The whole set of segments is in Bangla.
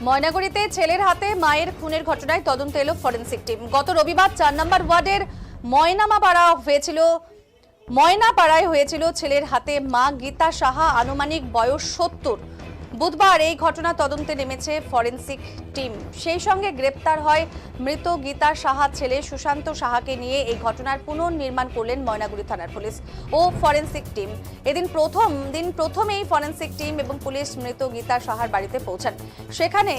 ময়নাগুড়িতে ছেলের হাতে মায়ের খুনের ঘটনায় তদন্ত এলো ফরেনসিক টিম। গত রবিবার ৪ নম্বর ওয়ার্ডের ময়নাপাড়ায় হয়েছিল ছেলের হাতে মা গীতা সাহা, আনুমানিক বয়স ৭০। বুধবার এই ঘটনা তদন্তে নেমেছে ফরেনসিক টিম। সেই সঙ্গে গ্রেপ্তার হয় মৃত গীতা সাহা ছেলে সুশান্ত সাহাকে নিয়ে এই ঘটনার পুনর্নির্মাণ করলেন ময়নাগুড়ি থানার পুলিশ ও ফরেনসিক টিম। এদিন প্রথমেই ফরেনসিক টিম এবং পুলিশ মৃত গীতা সাহার বাড়িতে পৌঁছান। সেখানে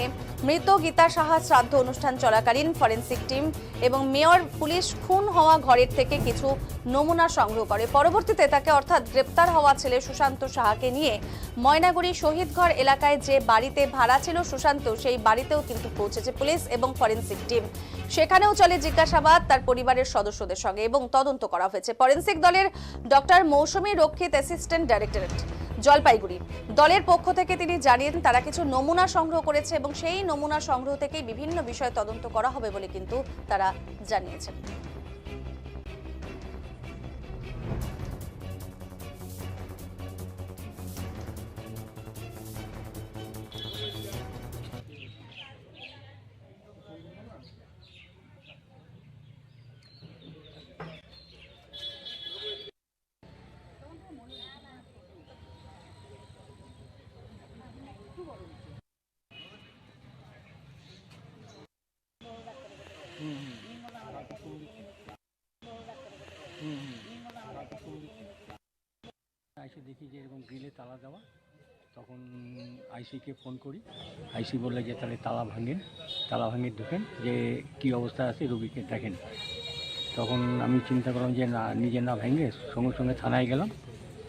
মৃত গীতা সাহা শ্রাদ্ধ অনুষ্ঠান চলাকালীন ফরেনসিক টিম এবং মেয়র পুলিশ খুন হওয়া ঘরের থেকে কিছু নমুনা সংগ্রহ করে। পরবর্তীতে তাকে অর্থাৎ গ্রেপ্তার হওয়া ছেলে সুশান্ত সাহাকে নিয়ে ময়নাগুড়ি শহীদঘর এলাকায় যে বাড়িতে ভাড়া ছিল সুশান্ত, সেই বাড়িতেও কিন্তু পৌঁছেছে পুলিশ এবং ফরেনসিক টিম। সেখানেও চলে জিজ্ঞাসাবাদ তার পরিবারের সদস্যদের সঙ্গে এবং তদন্ত করা হয়েছে। ফরেনসিক দলের ডক্টর মৌসুমী রক্ষিত, অ্যাসিস্ট্যান্ট ডাইরেক্টরেট, জলপাইগুড়ি দলের পক্ষ থেকে তিনি জানিয়েন তারা কিছু নমুনা সংগ্রহ করেছে এবং সেই নমুনা সংগ্রহ থেকেই বিভিন্ন বিষয়ে তদন্ত করা হবে বলে কিন্তু তারা জানিয়েছেন। আইসি দেখি যে এরকম গ্রিলে তালা দেওয়া, তখন আইসিকে ফোন করি। আইসি বললে যে তাহলে তালা ভাঙেন ঢুকেন, যে কী অবস্থা আছে রোগীকে দেখেন। তখন আমি চিন্তা করলাম যে না, নিজে না ভেঙে সঙ্গে সঙ্গে থানায় গেলাম,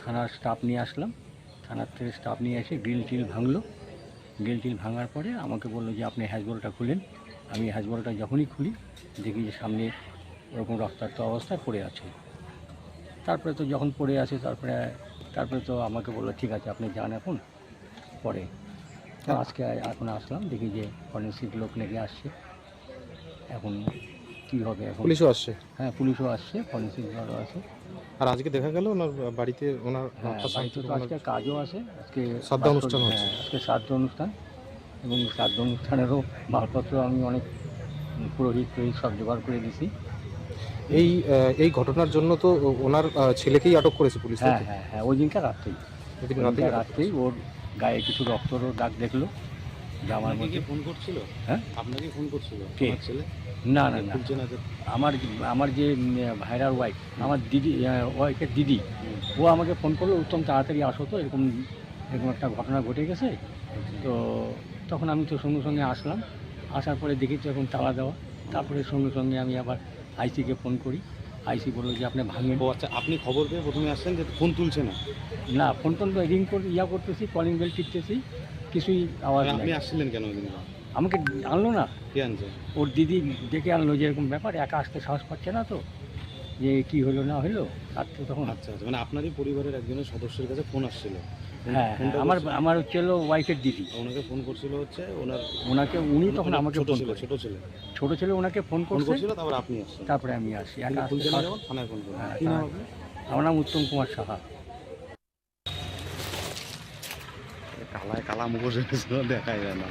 থানার স্টাফ নিয়ে আসলাম। থানার থেকে স্টাফ নিয়ে এসে গ্রিল টিল ভাঙার পরে আমাকে বললো যে আপনি হ্যাজবলটা খুলেন। আমি হ্যাজবলটা যখনই খুলি দেখি যে সামনে ওরকম রক্তাক্ত অবস্থায় পড়ে আছে। তারপরে তো যখন পড়ে আছে তারপরে তো আমাকে বললো ঠিক আছে আপনি যান এখন পরে। তো আজকে এখন আসলাম, দেখি যে ফরেনসিক লোক লেগে আসছে। এখন কী হবে, এখন পুলিশও আসছে? হ্যাঁ, পুলিশও আসছে, ফরেনসিক দলও আছে। আর আজকে দেখা গেল ওনার বাড়িতে, ওনার বাড়িতে তো আজকে কাজও আছে, আজকে শ্রাদ্ধ অনুষ্ঠান হচ্ছে। আজকে শ্রাদ্ধ অনুষ্ঠান, এবং শ্রাদ্ধ অনুষ্ঠানেরও মালপত্র আমি অনেক পুরোহিত সব জোগাড় করে দিছি। এই ঘটনার জন্য তো ওনার ছেলেকেই আটক করেছে পুলিশ। হ্যাঁ, ওই দিনটা রাত্রেই ওর গায়ে কিছু রক্তরও দাগ দেখলো। জামার মধ্যে ফোন করছিল। হ্যাঁ, আপনাকে ফোন করছিল ছেলে? না, আমার যে ভাইরার ওয়াইফ, আমার দিদি, ওয়াইফের দিদি, ও আমাকে ফোন করলো, উত্তম তাড়াতাড়ি আসো তো, এরকম একটা ঘটনা ঘটে গেছে। তো তখন আমি তো সঙ্গে সঙ্গে আসলাম। আসার পরে দেখি তো এখন তালা দেওয়া। তারপরে সঙ্গে সঙ্গে আমি আবার আইসিকে ফোন করি। আইসি বললো যে আপনি ভাঙেন। ও আচ্ছা, আপনি খবর পেয়ে প্রথমে আসলেন যে ফোন তুলছে না? ফোন রিং করে করতেছি, কলিং বেল টিপতেছি, কিছুই আওয়াজ নেই। আপনি আসছিলেন কেন? আমাকে আনলো না, কে আনছে? ওর দিদি ডেকে আনলো, যে এরকম ব্যাপার, একা আসতে সাহস পাচ্ছে না তো, যে কি হলো না হলো। আর তো তখন আচ্ছা, মানে আপনারই পরিবারের একজনের সদস্যের কাছে ফোন আসছিল? হ্যাঁ, আমার হচ্ছে ওয়াইফের দিদি। ওনাকে ফোন করছিল হচ্ছে উনি তখন আমাকে ফোন করে, ছোট ছেলে ওনাকে ফোন করছিল। তারপরে আমি আসি, একা আসতে থানায় ফোন করলেন। আমার নাম উত্তম কুমার সাহা। কালা মুখোশ দেখাই যায় না।